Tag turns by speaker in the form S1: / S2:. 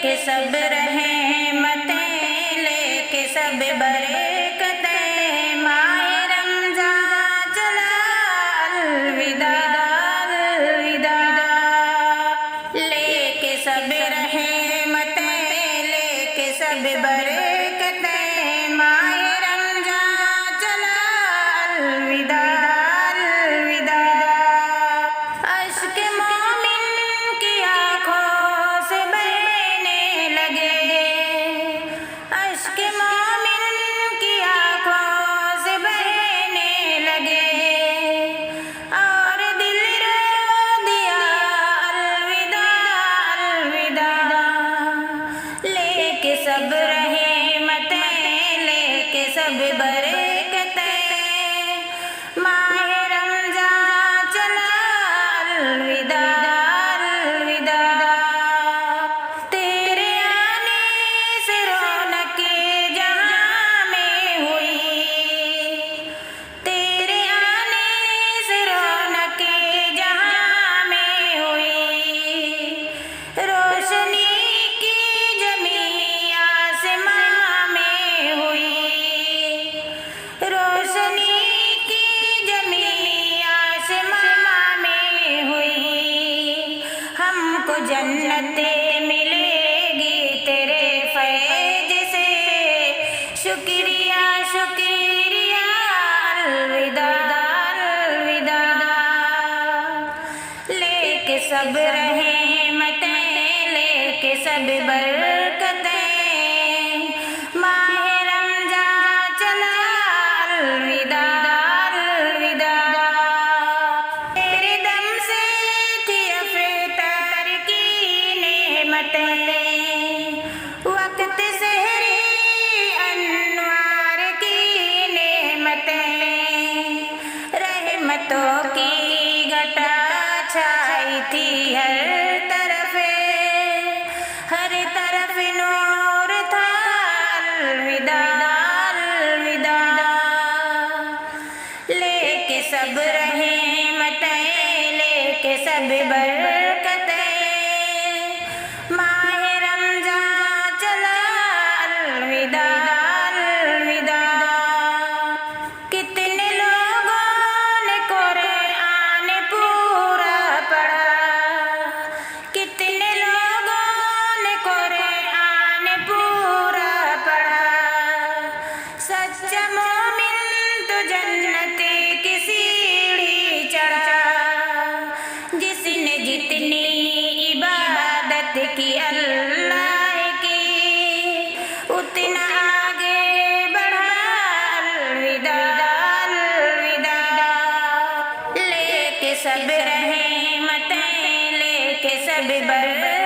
S1: کے سب رحمتیں لے کے سب برکتیں، ماہ رمضان چلا الوداع الوداع، لے کے سب رحمتیں لے کے سب برکتیں، ماہ رمضان چلا الوداع الوداع، اشک مومن کی آنکھوں سے بہنے لگے، اشک مومن کی آنکھوں سے بہنے لگے، اور دل رو دیا الوداع الوداع، لے کے سب رحمتیں لے کے سب برکتیں، ماہ رمضان چلا الوداع الوداع، تیرے آنے سے رونق جہاں میں ہوئی، تیرے آنے سے رونق جہاں میں ہوئی، روشنی کی جمیع آسماں میں ہوئی، روشنی کی جمیع آسماں میں ہوئی، ہم کو جنت ملے گی تیرے فیض سے، شکریہ شکریہ الوداع الوداع، لے کے سب رحمتیں لے کے سب برکتیں، ماہ رمضان چلا الوداع الوداع، تیرے دم سے تھی افطار کی نعمتیں، وقت سحری انوار کی نعمتیں، رحمتوں کی گھٹا چھائی تھی ہر طرف نور تھا الوداع الوداع، لے کے سب رحمتیں لے کے سب برکتیں، ماہ رمضان چلا الوداع الوداع، کتنے لوگوں نے قرآن پورا پڑھا، کتنے لوگوں نے قرآن پورا پڑھا، سچا مومن تو جنت کی سیڑھی چڑھا، جس نے جتنی عبادت کی اللہ کی، اتنا آگے بڑھا الوداع الوداع، لے کے سب رحمتیں لے کے سب برکتیں،